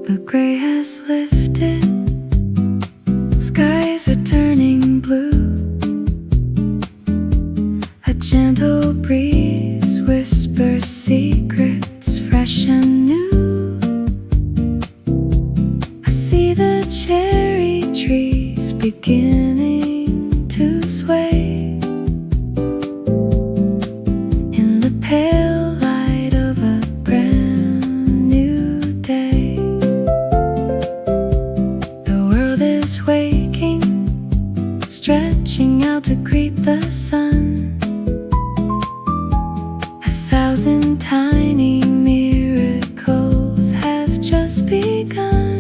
The gray has lifted, skies are turning blue. A gentle breeze whispers secrets fresh and new. I see the cherry trees beginning to sway in the pale light of a brand new day. The world is waking, stretching out to greet the sun. A thousand tiny miracles have just begun.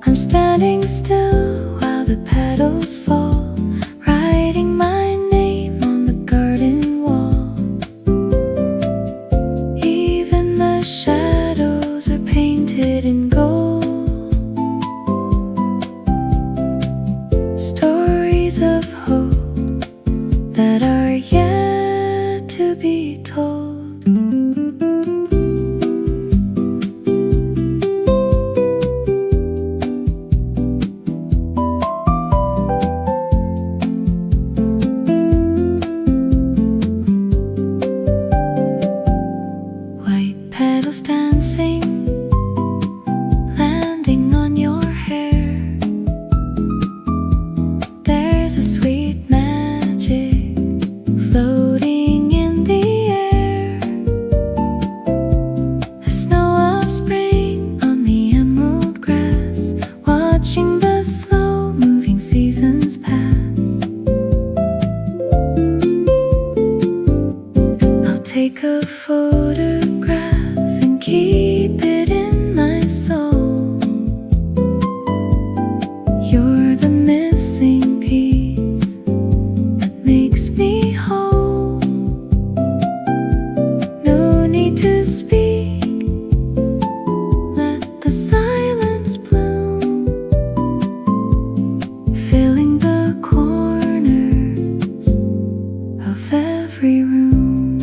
I'm standing still while the petals fall, writing my name on the garden wall. Even the shadows are painted in gold. Stories of hope that are yet to be told. White petals dancing, landing on your hair. There's a sweet magic floating in the air. The snow of spring on the emerald grass, watching the slow-moving seasons pass. I'll take a photograph and keep it in my soul. You're the missing piece that makes me whole. No need to speak, let the silence bloom, filling the corners of every room.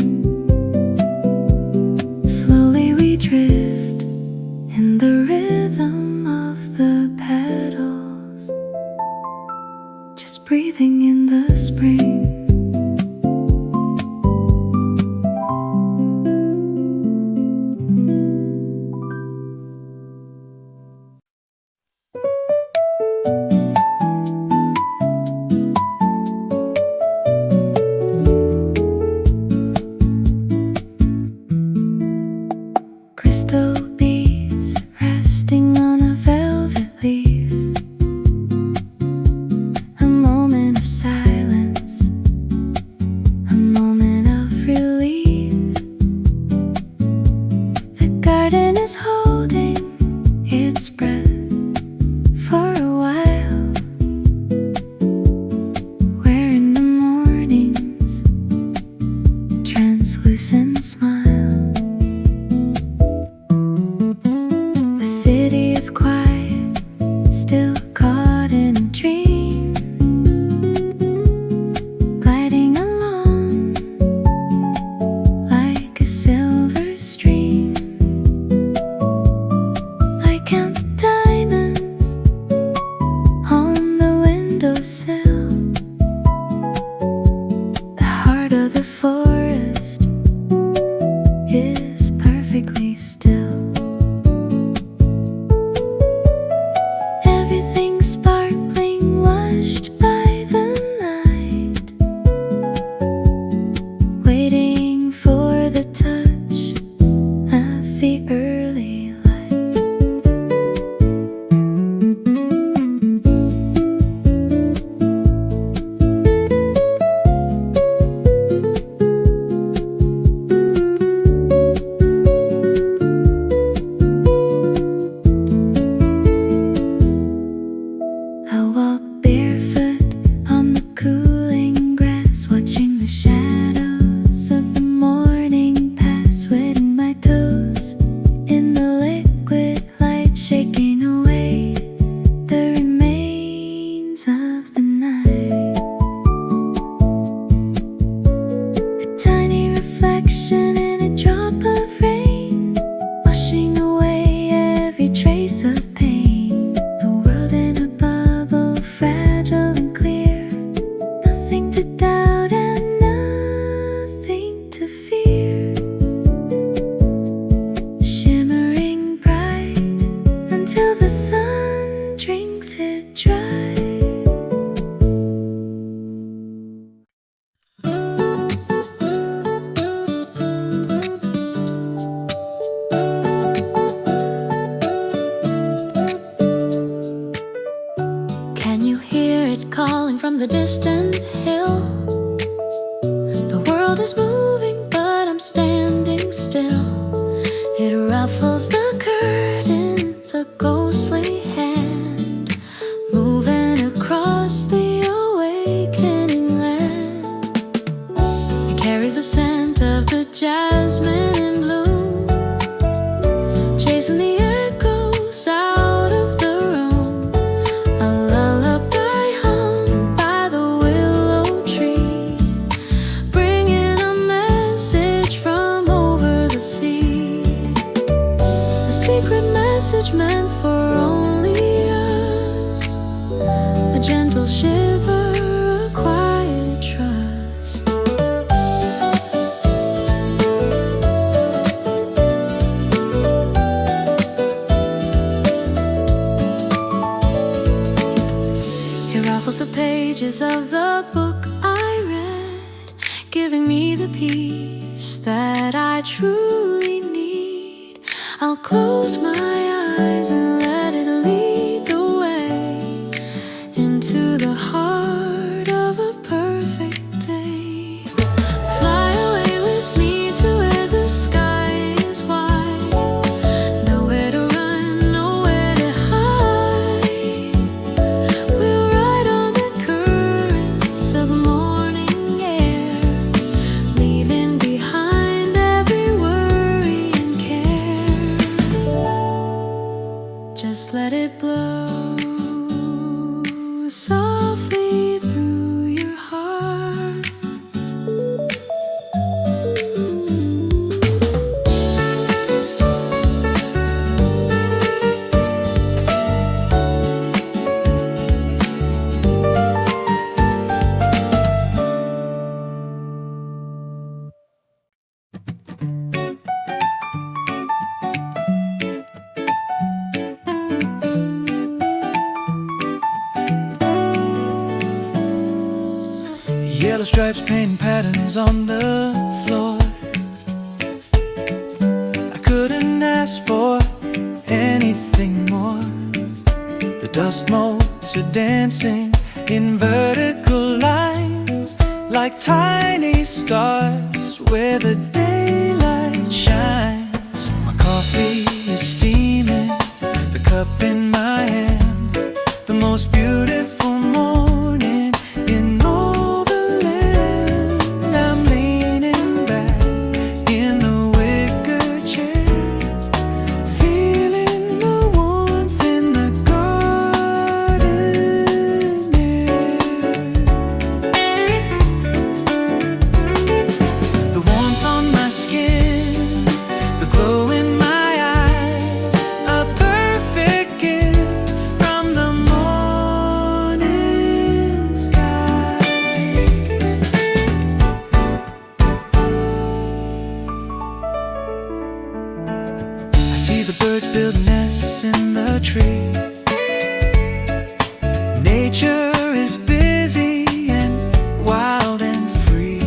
Slowly we drift in the rhythm of the petals, just breathing in the spring. Crystal beads resting on a velvet leaf. A moment of silence, a moment of relief. The garden is holding its breath for a while, where in the mornings translucent smile. The city is quiet, still caught in a dream, gliding along like a silver stream. I count the diamonds on the windowsill. The heart of the forest is perfectly still. Everything sparkling, washed by the night, waiting for the touch of the early light. I walk barefoot on the cooling grass, watching the shadows of the morning pass, wetting my toes in the liquid light, shaking away the remains from the distant hill. The world is moving, but I'm standing still. It ruffles the curtains, a ghostly hand moving across the awakening land. It carries the scent of the jasmine in bloom, chasing the echoes out of the room. A lullaby hummed by the willow tree, bringing a message from over the sea. A secret message meant for only us, a gentle shiver, a quiet trust. It ruffles the pages of the book I read, giving me the peace that I truly need. I'll close my eyes and let it lead the way into the heart of a perfect day. Fly away with me to where the sky is wide. Nowhere to run, nowhere to hide. We'll ride on the currents of morning air, leaving behind every worry and care. Just let it blow softly through your heart. Yellow stripes painting patterns on the floor. I couldn't ask for anything more. The dust motes are dancing in vertical lines, like tiny stars where the daylight shines. My coffee is steaming, the cup in my hand. The most beautiful morning in all the land. I'm leaning back in the wicker chair, feeling the warmth in the garden air. The warmth on my skin, the glow in my eyes, a perfect gift from the morning skies. I see the birds build nests in the tree. Nature is busy and wild and free,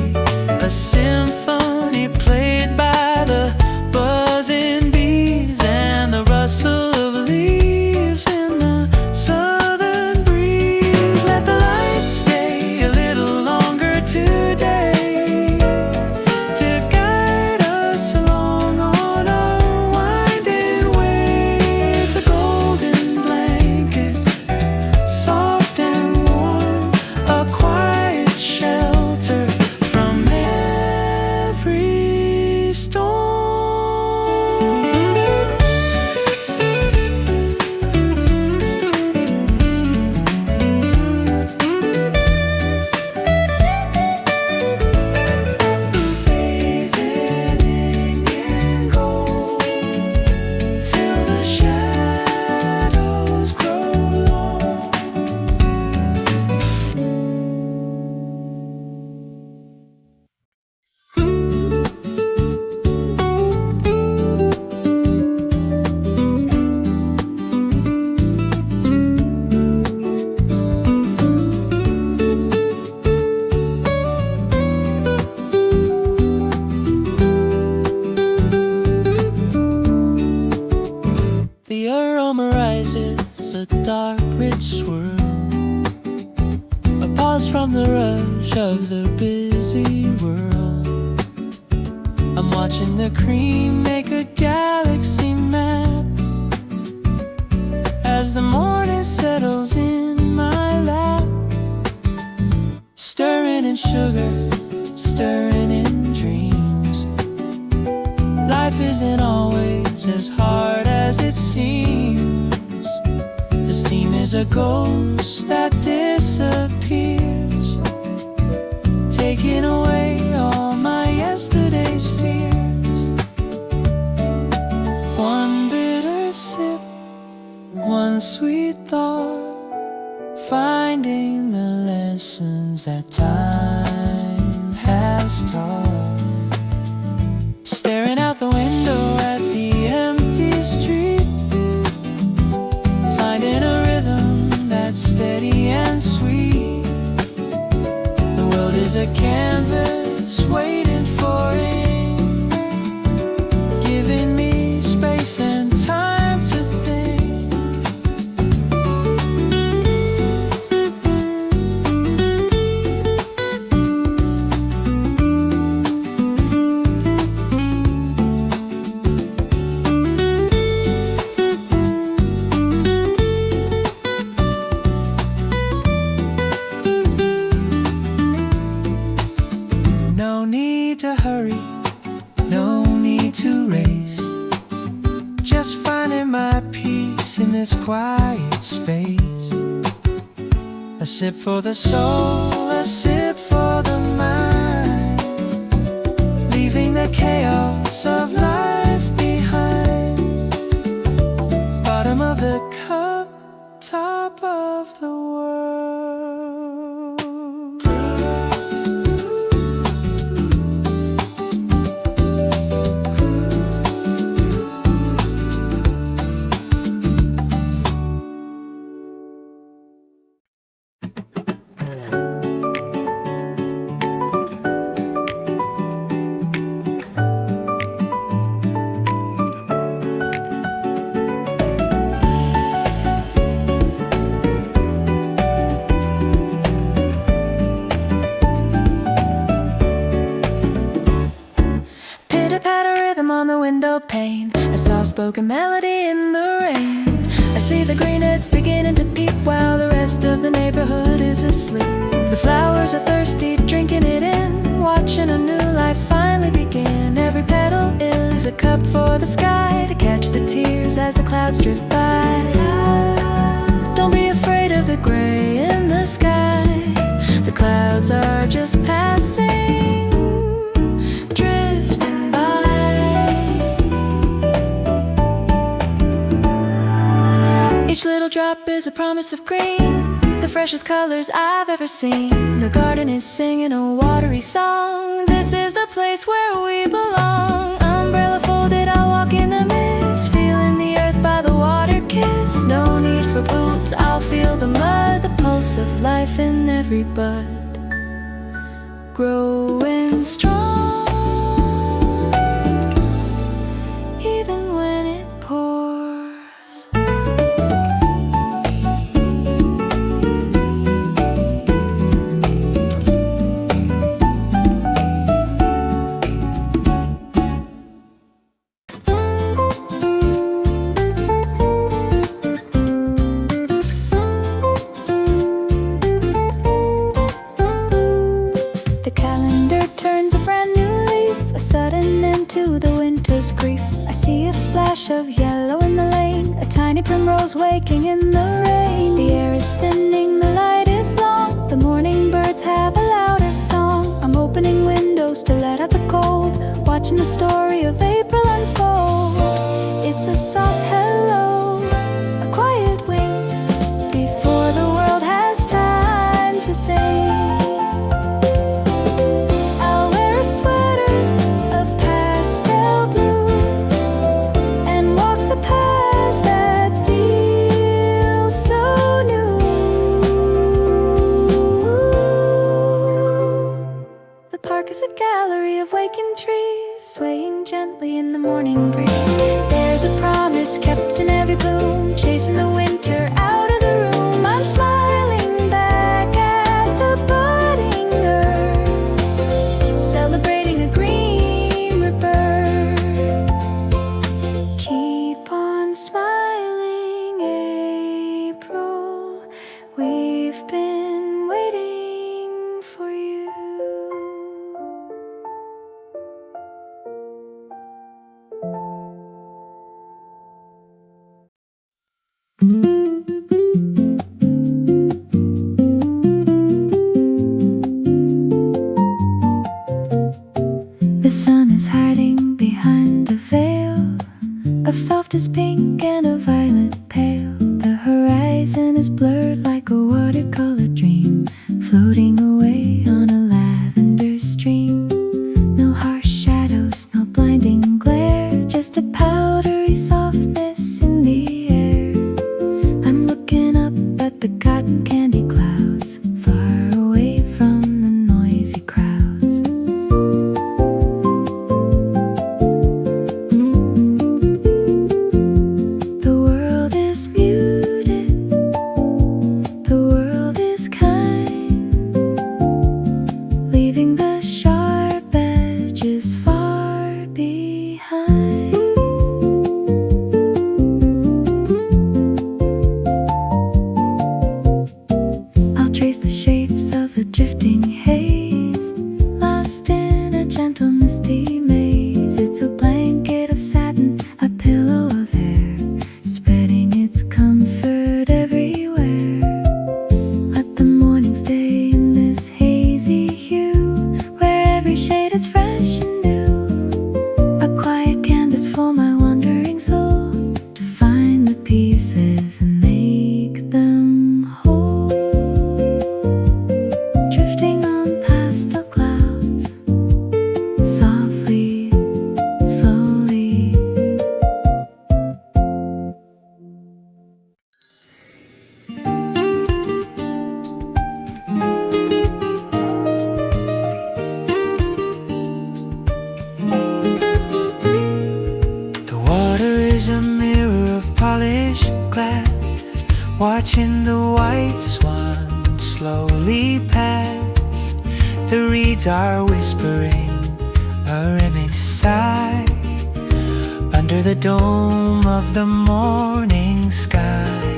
a symphony played by the buzzing bees and the rustle of leaves in the southern breeze. Let the lights stay a little longer today to guide us along on our winding way. It's a golden blanket, soft and warm, a quiet shelter from every storm. Bathing in gold till the shadows grow long. The aroma rises, a dark, rich swirl. A pause from the rush of the busy world. I'm watching the cream make a galaxy map as the morning settles in my lap. Stirring in sugar, stirring in dreams. Life isn't always as hard as it seems. The steam is a ghost that disappears, taking away all my yesterday's fears. One bitter sip, one sweet thought, finding the lessons that time has taught. Staring out the window at the empty street, finding a rhythm that's steady and sweet. The world is a canvas waiting for ink, giving me space and time to think. No need to hurry, no need to race, just finding my peace in this quiet space. A sip for the soul, a sip for the mind, leaving the chaos of life behind. Bottom of the cup, top of the world. Pane. A soft-spoken melody in the rain. I see the green heads beginning to peep while the rest of the neighborhood is asleep. The flowers are thirsty, drinking it in, watching a new life finally begin. Every petal is a cup for the sky to catch the tears as the clouds drift by. Don't be afraid of the gray in the sky. The clouds are just passing. Each little drop is a promise of green, the freshest colors I've ever seen. The garden is singing a watery song. This is the place where we belong. Umbrella folded, I'll walk in the mist, feeling the earth by the water kiss. No need for boots, I'll feel the mud, the pulse of life in every bud, growing strong, even when it pours. Of yellow in the lane, a tiny primrose waking in the rain. The air is thinning, the light is long, the morning birds have a louder song. I'm opening windows to let out the cold, watching the story of April unfold. It's a soft hello, a quiet wing, before the world has time to think. I'll wear a sweater of pastel blue, past that feels so new. The park is a gallery of waking trees, swaying gently in the morning breeze. There's a promise kept in every bloom, chasing the winter out of the room. I'm smiling back at the The sun is hiding behind a veil of softest pink and a violet pale. The horizon is blurred like a watercolor dream, floating away on a lavender stream. No harsh shadows, no blinding glare, just a powdery softness in the air. I'm looking up at the cotton candy clouds, far away from the noisy crowds. The world is muted, the world is kind, leaving the sharp edges far behind. I'll trace the shapes of the drifting haze, lost in a gentle misty maze. It's a blanket of satin, a pillow of air, spreading its comfort everywhere. Let the morning stay in this hazy hue, where every shade is fresh and new. A quiet canvas for my wandering soul, to find the pieces and make them whole. Drifting on pastel clouds, softly, slowly. The water is a mirror of polished glass, watching the white swan slowly pass. The reeds are whispering a rhythmic sigh under the dome of the morning sky.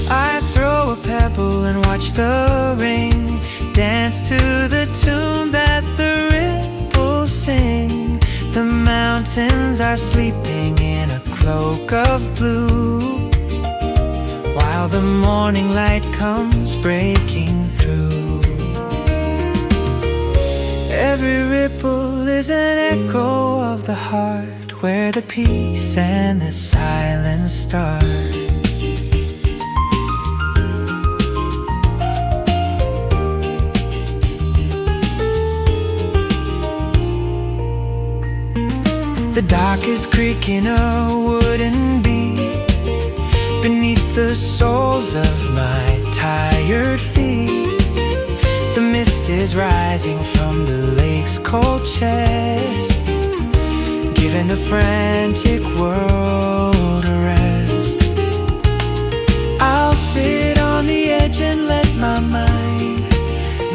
I throw a pebble and watch the rain dance to the tune that the ripples sing. The mountains are sleeping in a cloak of blue, while the morning light comes breaking through. Every ripple is an echo of the heart, where the peace and the silence start. The dock is creaking a wooden beat beneath the soles of my tired feet. The mist is rising from the lake's cold chest, giving the frantic world a rest. I'll sit on the edge and let my mind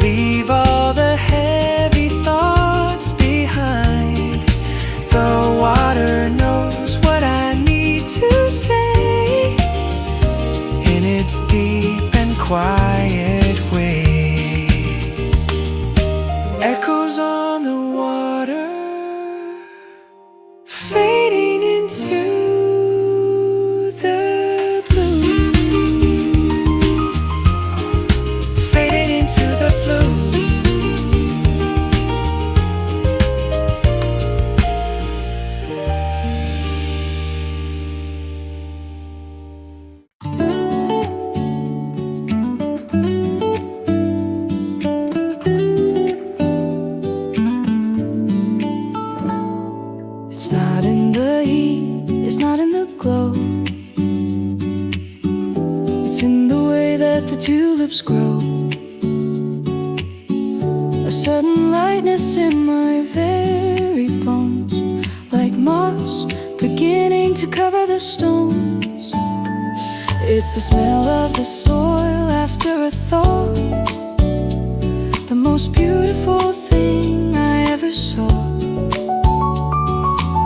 leave all the heavy thoughts behind. The water knows what I need to say in its deep and quiet way. Echoes on the water, fading into the blue, fading into the blue. It's not in the heat, it's not in the glow, it's in the way that the tulips grow. A sudden lightness in my very bones, like moss beginning to cover the stones. It's the smell of the soil after a thaw, the most beautiful thing I ever saw.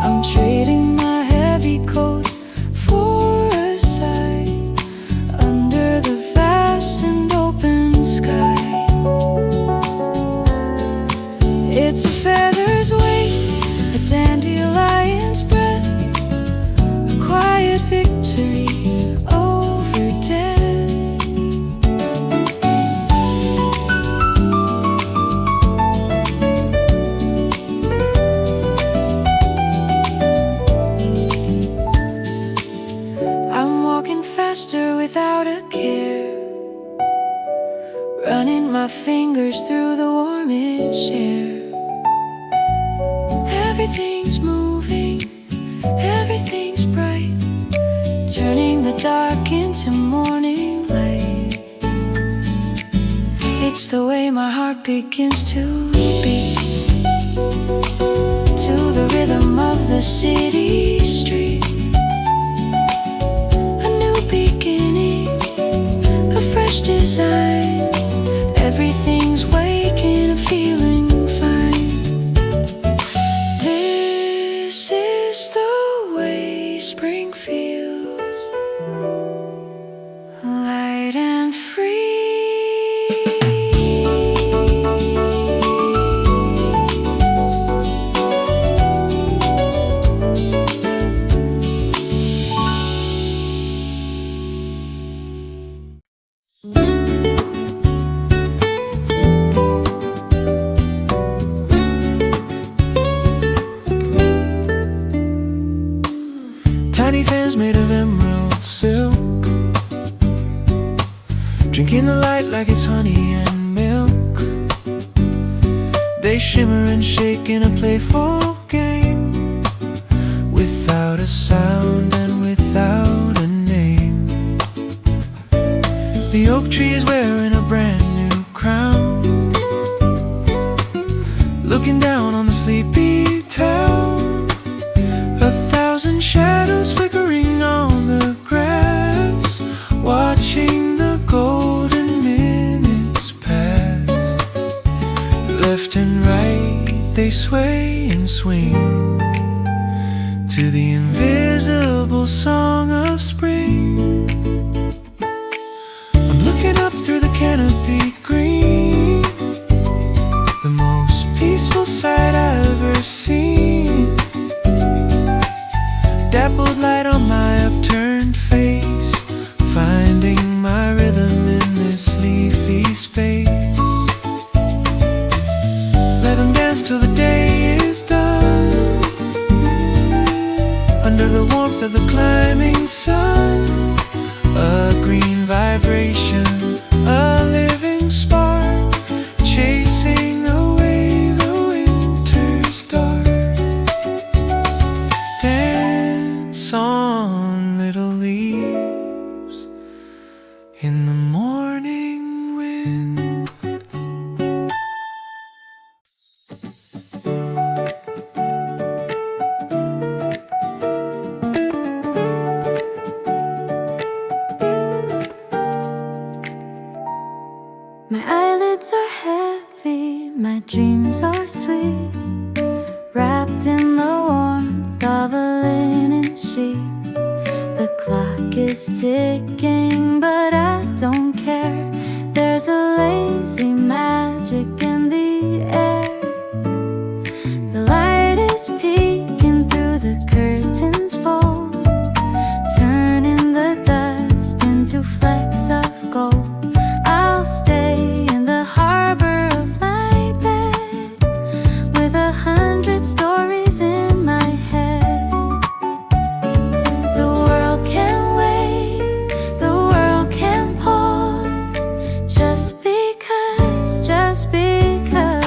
I'm trading my heavy coat for a sigh under the vast and open sky. It's a feather's weight, a dandelion's breath, a quiet victory faster without a care, running my fingers through the warmish air. Everything's moving, everything's bright, turning the dark into morning light. It's the way my heart begins to beat, to the rhythm of the city street. A new beginning, a fresh design. Everything's waking and feeling fine. This is the way spring feels, light and free. Tiny fans made of emerald silk, drinking the light like it's honey and milk. They shimmer and shake in a playful game, without a sound and without a name. The oak tree is wearing a brand new crown, looking down on the sleepy town. A thousand shadows flickering on the grass, watching the golden minutes pass. Left and right they sway and swing to the invisible song of spring. I'm looking up through the canopy green, the most peaceful sight I've ever seen. Dappled light on my upturned face, finding my rhythm in this leafy space. Let them dance till the day is done, under the warmth of the climbing sun. A green vibration, a living spark, chasing away the winter's dark. Dance on, little leaves, in the morning wind. My eyelids are heavy, my dreams are sweet, wrapped in the warmth of a linen sheet. The clock is ticking, but I don't care. There's a lazy magic in the air. The light is peeking through the curtains fold, turning the dust into flecks of gold. I'll stay in the harbor of my bed, with 100 stories in my head. The world can wait, the world can pause, just because, just because.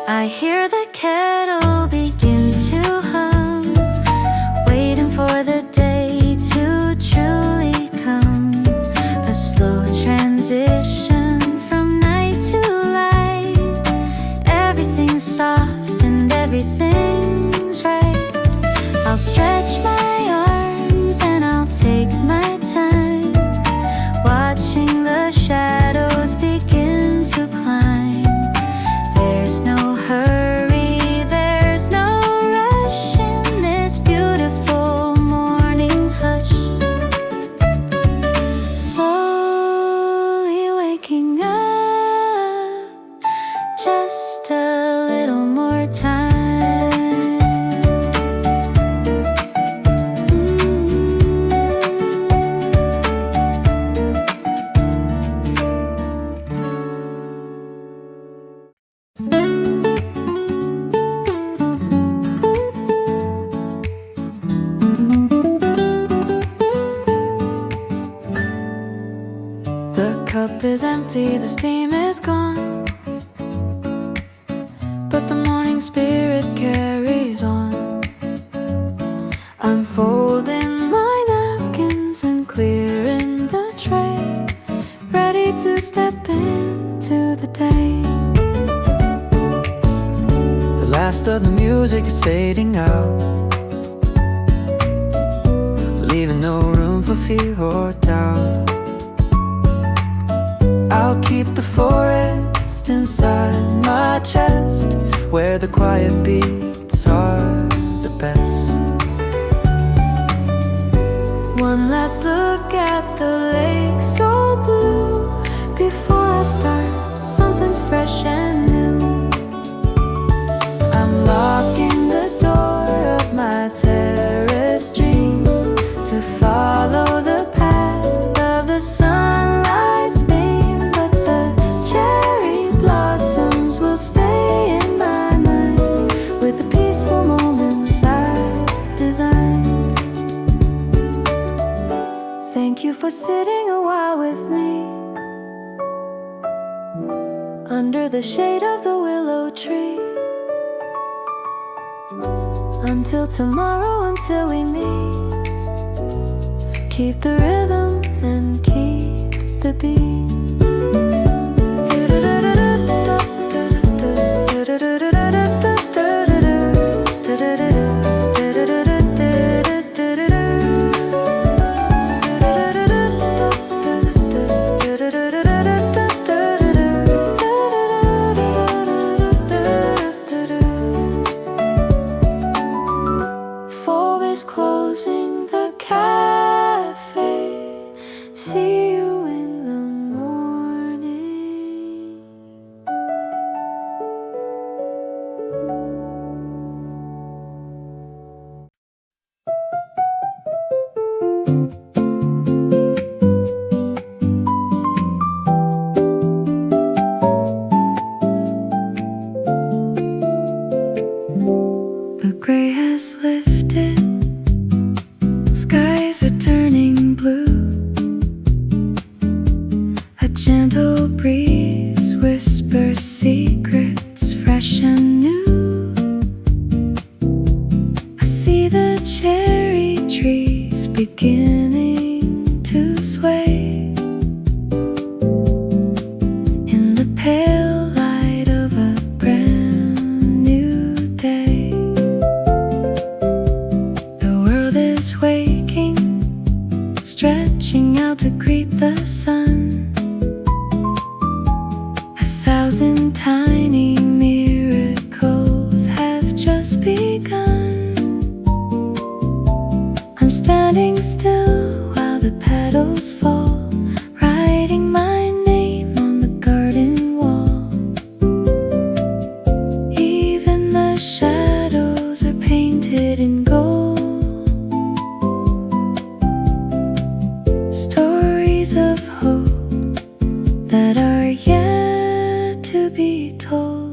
I hear the kettle begin to hum, waiting for the day to truly come. A slow transition from night to light. Everything's soft and everything's right. I'll stretch my arms and I'll take my time, watching the shadows begin to climb. There's no hurry, there's no rush in this beautiful morning hush. Slowly waking up, just a little more time. is empty, the steam is gone, but the morning spirit carries on. I'm folding my napkins and clearing the tray, ready to step into the day. The last of the music is fading out, leaving no room for fear or doubt. I'll keep the forest inside my chest, where the quiet beats are the best. One last look at the lake so blue, before I start something fresh and new. I'm locking the door of my terrace dream, to follow the path of the sunlight's beam. But the cherry blossoms will stay in my mind, with the peaceful moments I've designed. Thank you for sitting a while with me, under the shade of the willow tree. Until tomorrow, until we meet, keep the rhythm and keep the beat. Closing the cafe, see you in the morning. The gray has lifted, skies are turning blue. A gentle breeze whispers secrets fresh and new. I see the cherry trees beginning to sway in the pale light of a brand new day. The world is waking, stretching out to greet the sun. 1,000 tiny miracles have just begun. I'm standing still while the petals fall, writing my name on the garden wall. Even the shadows are painted in gold, stories of hope that are yet to be told.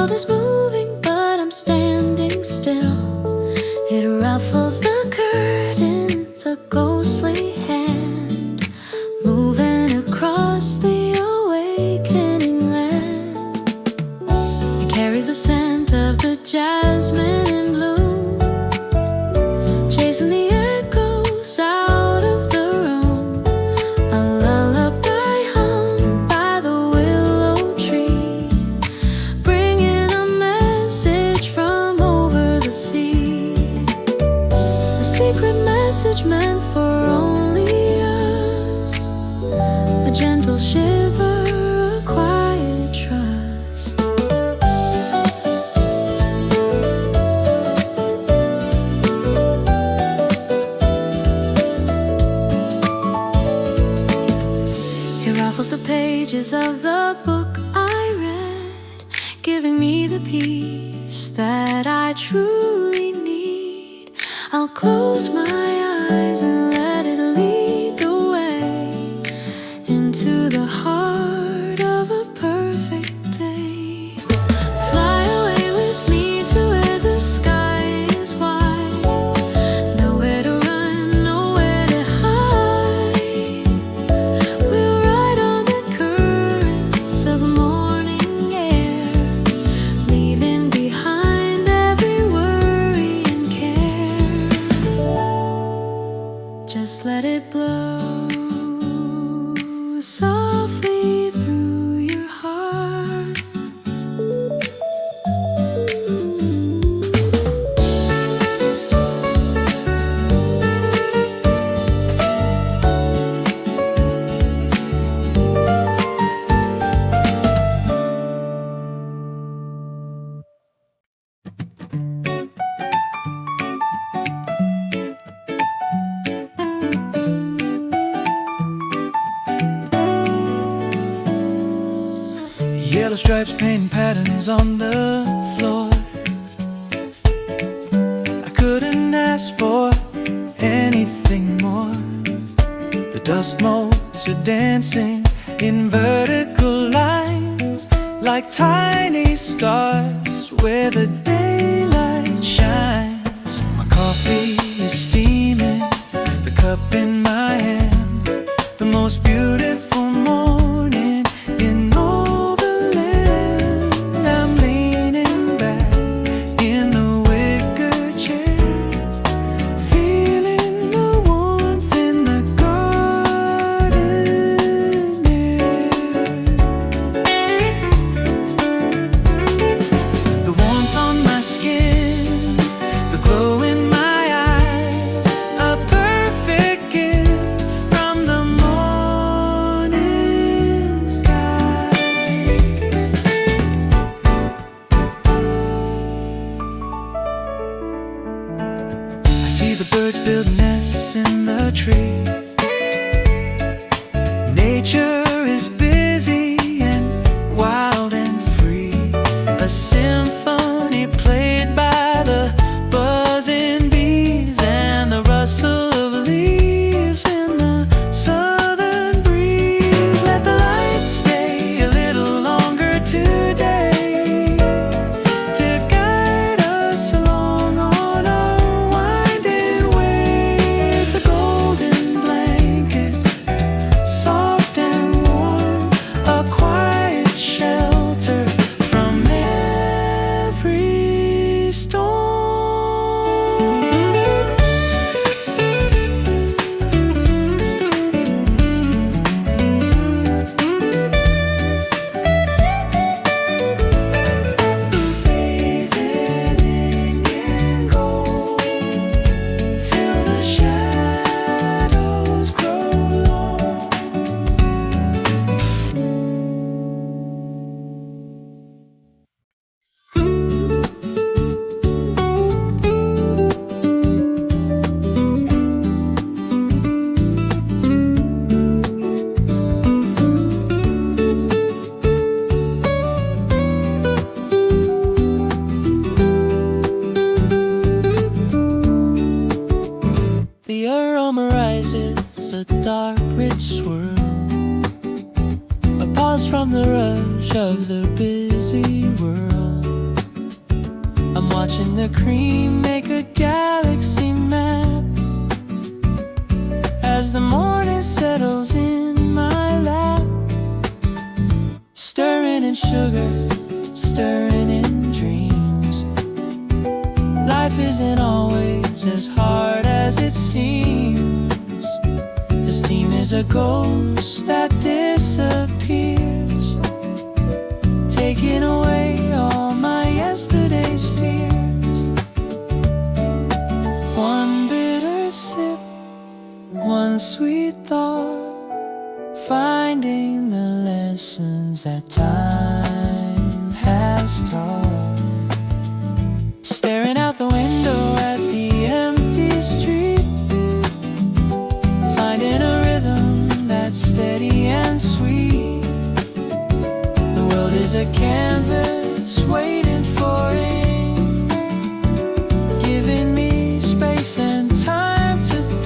world is moving, but I'm standing still. It ruffles the curtains, a ghostly hand moving across the awakening land. It carries the scent of the jasmine in bloom, chasing the echoes out of the room. A lullaby hummed by the willow tree, bringing a message from over the sea. A secret message meant for only us, a gentle shiver, a quiet trust. It ruffles the pages of the book I read, giving me the peace that I truly need. I'll close my eyes and let it lead the way into the heart of a perfect day. Fly away with me to where the sky is wide. Nowhere to run, nowhere to hide. We'll ride on the currents of morning air, leaving behind every worry and care. Just let it blow softly through your heart. Yellow stripes painting patterns on the floor. I couldn't ask for anything more. The dust motes are dancing in vertical lines, like tiny stars where the daylight shines. My coffee is steaming, the cup in my hand. The most beautiful morning in all the land. I'm leaning back in the wicker chair, feeling the warmth in the garden air. The warmth on my skin, the glow in my eyes, a perfect gift from the morning skies. I see the birds building nests in the tree. Nature is busy and wild and free, a symphony played by the buzzing bees and the rustle of leaves in the southern breeze. Let the light stay a little longer today to guide us along on our winding way. It's a golden blanket, soft and warm, a quiet shelter from watching the cream make a galaxy map. As the morning settles in my lap, stirring in sugar, stirring in dreams. Life isn't always as hard as it seems. The steam is a ghost that disappears, taking away all my yesterday's fears. One bitter sip, one sweet thought, finding the lessons that time has taught. Staring out the window at the empty street, finding a rhythm that's steady and sweet. The world is a canvas waiting for ink, giving me space and time to think.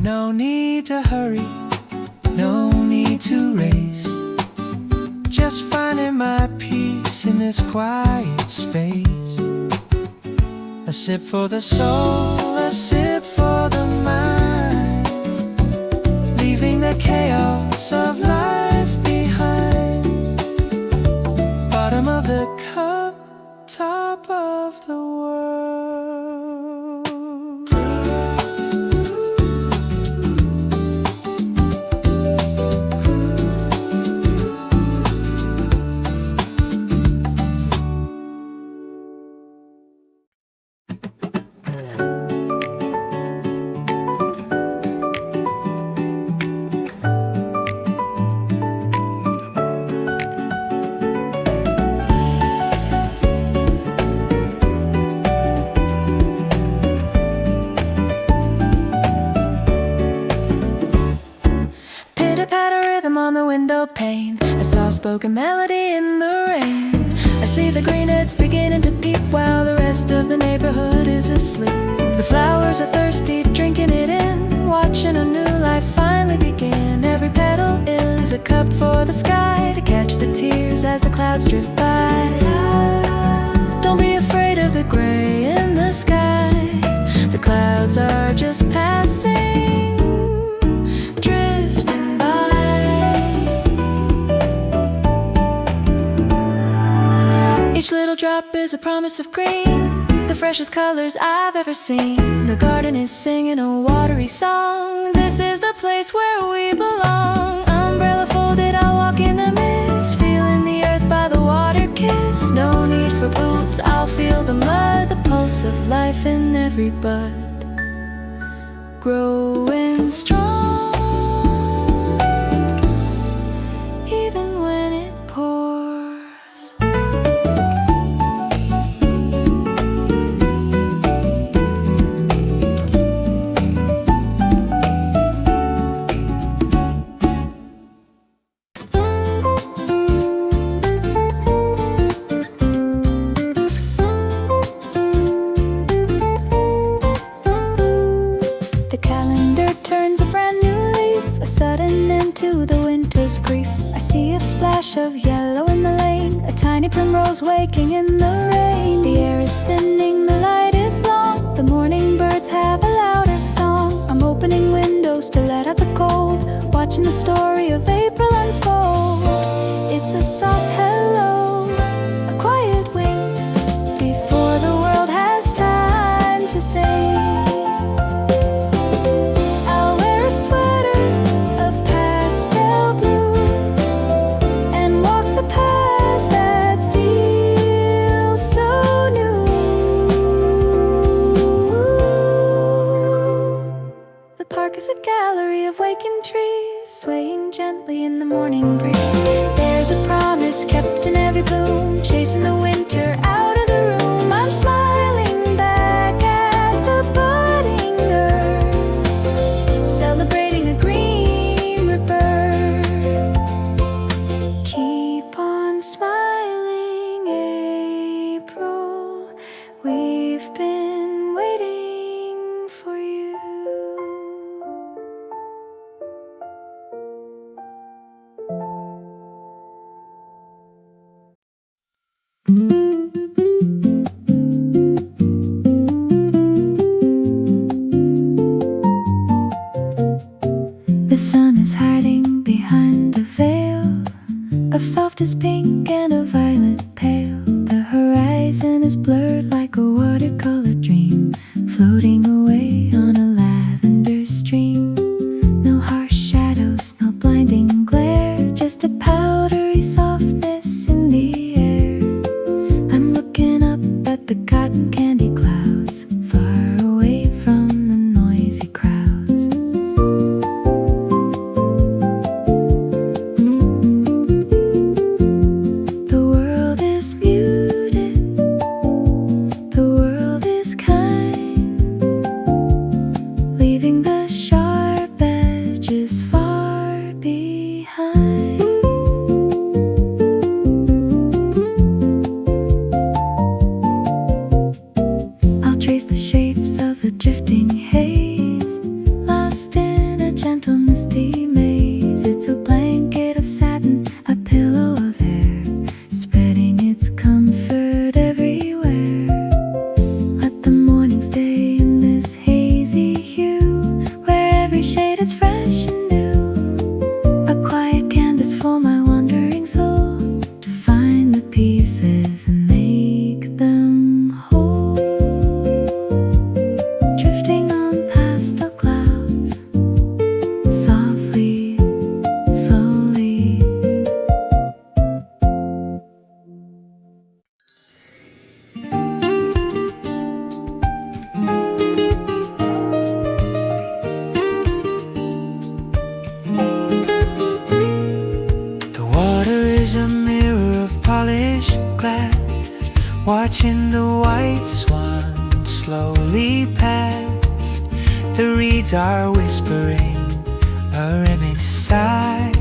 No need to hurry, no need to race, just finding my peace in this quiet space. A sip for the soul, a sip for the mind, leaving the chaos of life behind. Bottom of the cup, top of the world. Pane. A soft-spoken melody in the rain. I see the green heads beginning to peep while the rest of the neighborhood is asleep. The flowers are thirsty, drinking it in, watching a new life finally begin. Every petal is a cup for the sky to catch the tears as the clouds drift by. Don't be afraid of the gray in the sky. The clouds are just passing, drifting by. Each little drop is a promise of green, the freshest colors I've ever seen. The garden is singing a watery song. This is the place where we belong. Umbrella folded, I'll walk in the mist, feeling the earth by the water kiss. No need for boots, I'll feel the mud, the pulse of life in every bud, growing strong, even when it pours. The calendar turns a brand new leaf, a sudden end to the winter's grief. I see a splash of yellow in the lane, a tiny primrose waking in the rain. The air is thinning, the light is long, the morning birds have a louder song. I'm opening windows to let out the cold, watching the story of April unfold. It's a soft hello, a quiet wing, before the world has time to think. Is a gallery of waking trees, swaying gently in the morning breeze. There's a promise kept in every bloom, chasing the winter out of the room. I'm smiling back at the budding earth, celebrating a green rebirth. The sun is hiding behind a veil of softest pink and a violet pale. The horizon is blurred like a watercolor dream, floating away on a lavender stream. No harsh shadows, no blinding glare, just a powdery softness in the air. I'm looking up at the cotton candy clouds, far away from the noisy crowds. The world is muted, the world is kind, leaving the sharp edges far behind. I'll trace the shapes of the drifting haze, lost in a gentle misty maze. It's a blanket of satin, a pillow of air, spreading its comfort everywhere. Let the morning stay in this hazy hue, where every shade is fresh and new. A quiet canvas for my wandering soul, to find the pieces and make them whole. Drifting on pastel clouds, softly, slowly. The water is a mirror of polished glass, watching the white swan slowly pass. The reeds are whispering a reminiscent sigh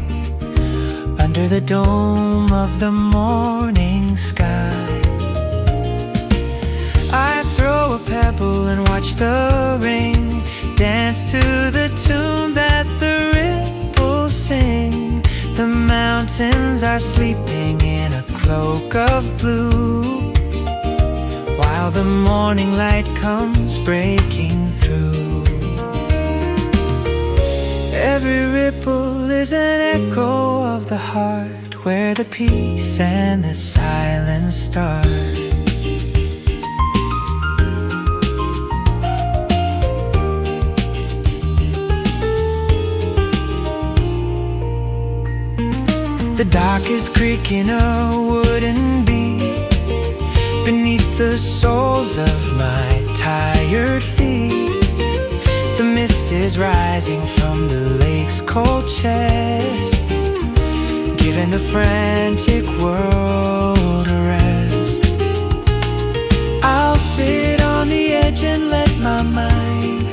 under the dome of the morning sky. I throw a pebble and watch the rain dance to the tune that the ripples sing. The mountains are sleeping in a cloak of blue, while the morning light comes breaking through. Every ripple is an echo of the heart, where the peace and the silence start. The dock is creaking a wooden beam beneath the soles of my tired feet. The mist is rising from the lake's cold chest, giving the frantic world a rest. I'll sit on the edge and let my mind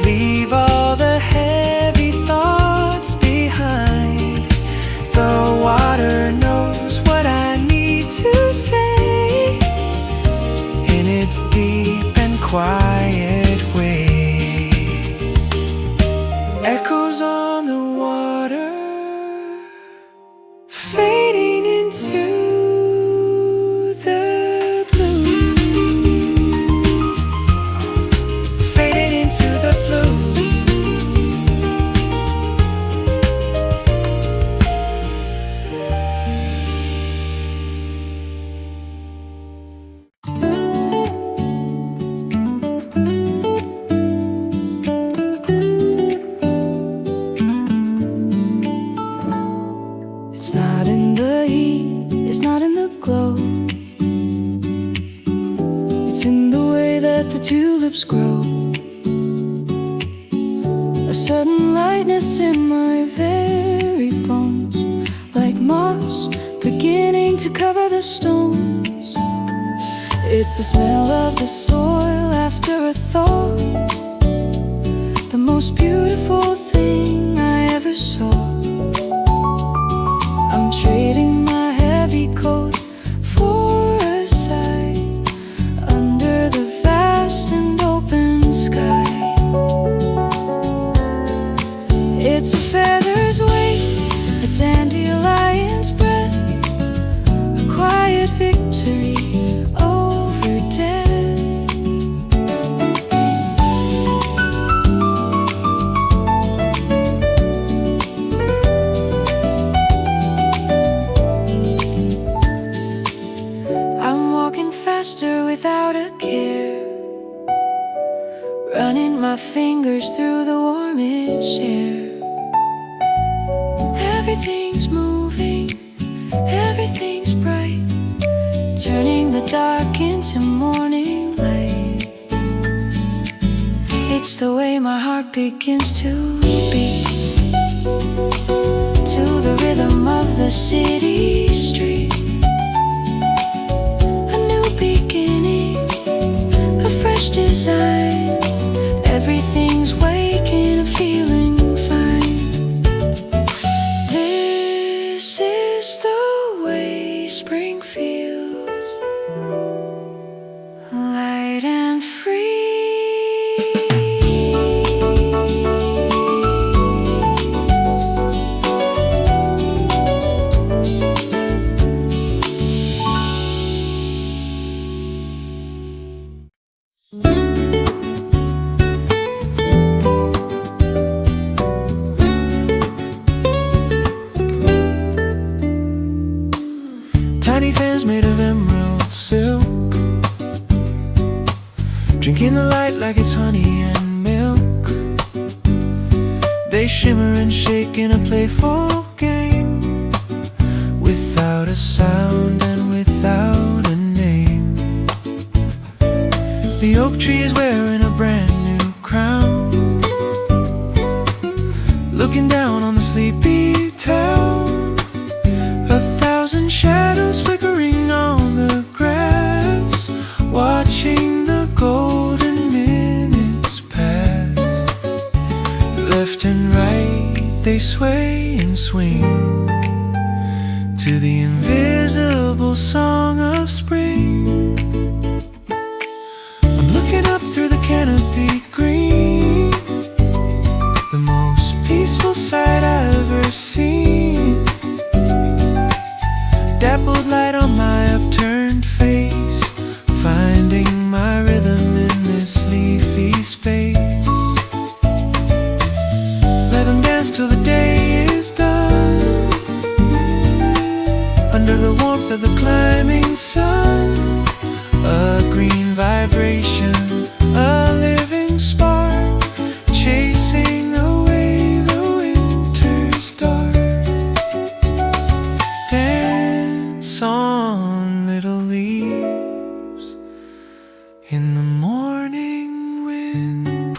leave all the heavy thoughts behind. The water knows what I need to say in its deep and quiet way. Echoes on the water, fading into the blue, fading into the blue. It's not in the heat, it's not in the glow, it's in the way that the tulips grow. A sudden lightness in my very bones, like moss beginning to cover the stones. It's the smell of the soil after a thaw, the most beautiful thing I ever saw. I'm trading my heavy coat for a sigh under the vast and open sky. It's a feather's weight, a dandelion's breath, a quiet victory over death. everything's moving, everything's bright, turning the dark into morning light. It's the way my heart begins to beat, to the rhythm of the city street. A new beginning, a fresh design. Everything's waking and feeling fine. This is the way spring feels, light and free. Tiny fans made of emerald silk, drinking the light like it's honey and milk. They shimmer and shake in a playful game, without a sound and without a name. The oak tree is wearing a brand new crown, looking down on the sleepy town. A thousand shadows flickering on the grass, watching the golden minutes pass. Left and right they sway and swing to the invisible song of spring. I'm looking up through the canopy green, the most peaceful sight I've ever seen. Dappled light on my upturned face, finding my rhythm in this leafy space. Let them dance till the day is done, under the warmth of the climbing sun. A green vibration, a living spark, chasing away the winter's dark. Dance on, little leaves, in the morning wind.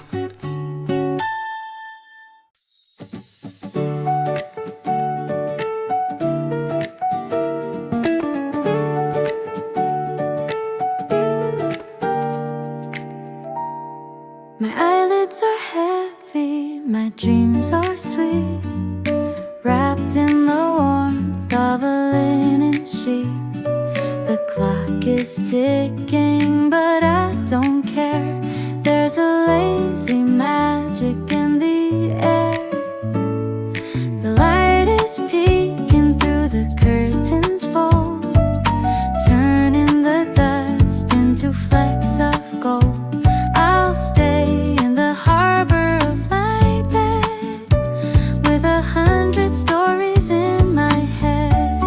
My eyelids are heavy, my dreams are sweet, wrapped in the warmth of a linen sheet. The clock is ticking, but I don't care. There's a lazy magic in the air. The light is peeking through the curtains fold, turning the dust into flecks of gold. I'll stay in the harbor of my bed, with 100 stories in my head.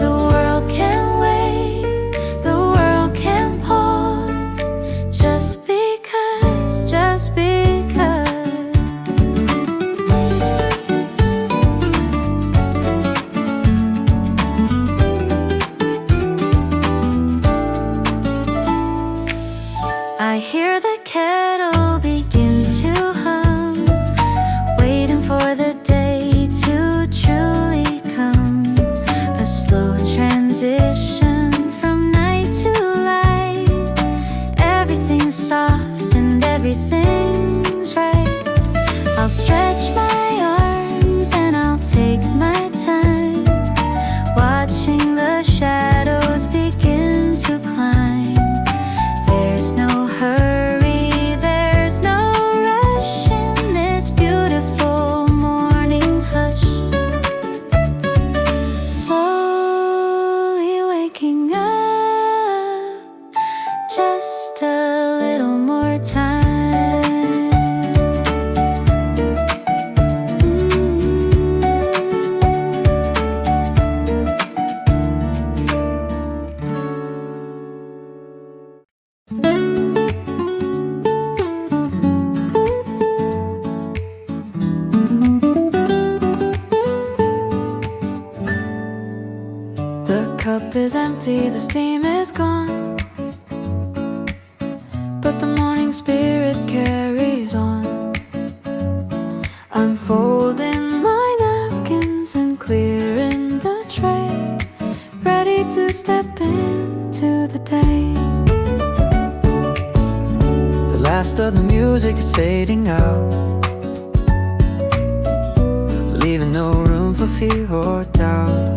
The world can wait, the world can pause, just because, just because. I hear the kettle begin to hum, waiting for the day to truly come. A slow transition from night to light. Everything's soft and everything's right. I'll stretch my arms and I'll take my time, watching the shadows begin to climb. There's no hurry, there's no rush in this beautiful morning hush. Slowly waking up, just a little more time. is empty, the steam is gone, but the morning spirit carries on. I'm folding my napkins and clearing the tray, ready to step into the day. The last of the music is fading out, leaving no room for fear or doubt.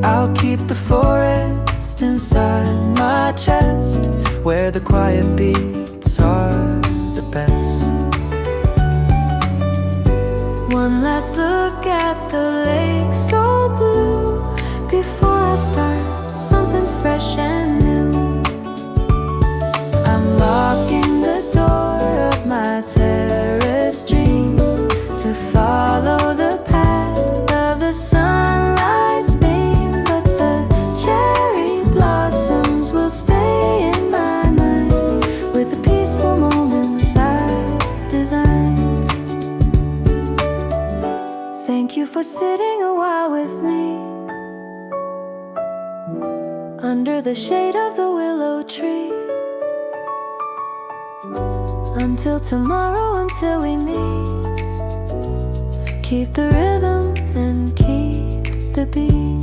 I'll keep the forest inside my chest, where the quiet beats are the best. One last look at the lake so blue, before I start something fresh and new. I'm locking the door of my terrace dream, to follow the path of the sunlight's beam. But the cherry blossoms will stay in my mind, with the peaceful moments I've designed. Thank you for sitting a while with me, under the shade of the willow tree. Until tomorrow, until we meet, keep the rhythm and keep the beat.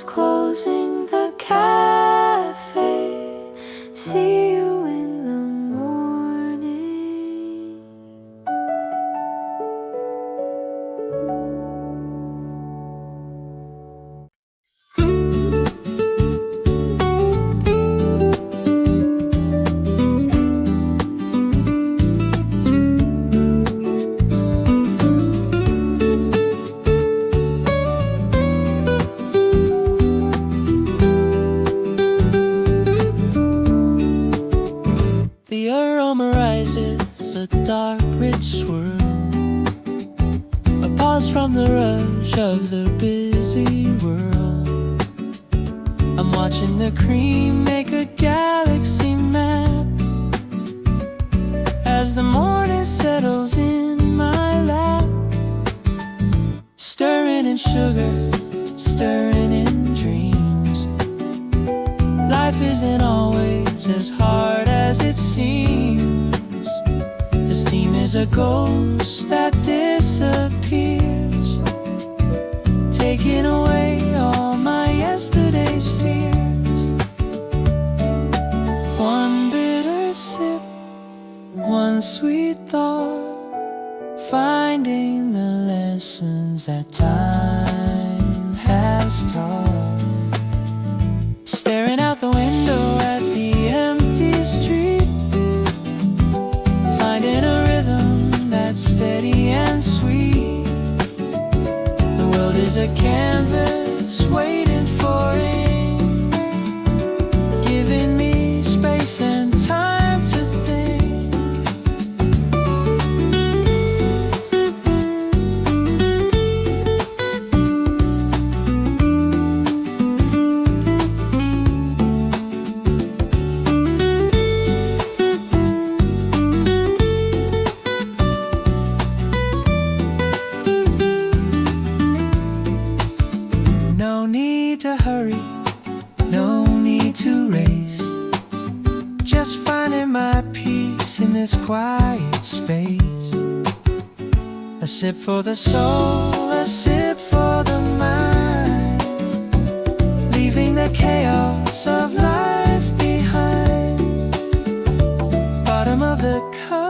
Closing the cafe. See you in the morning. The aroma rises, a dark, rich swirl, a pause from the rush of the busy world. I'm watching the cream make a galaxy map, as the morning settles in my lap. Stirring in sugar, stirring in dreams. Life isn't always as hard as it seems. The steam is a ghost that disappears, taking away all my yesterday's fears. One bitter sip, one sweet thought, finding the lessons that time has taught. Staring out the window at the empty street, finding a rhythm that's steady and sweet. The world is a canvas waiting for ink, giving me space and time to think. No need to hurry, no need to race, just finding my peace in this quiet space. A sip for the soul, a sip for the mind, leaving the chaos of life behind. Bottom of the cup,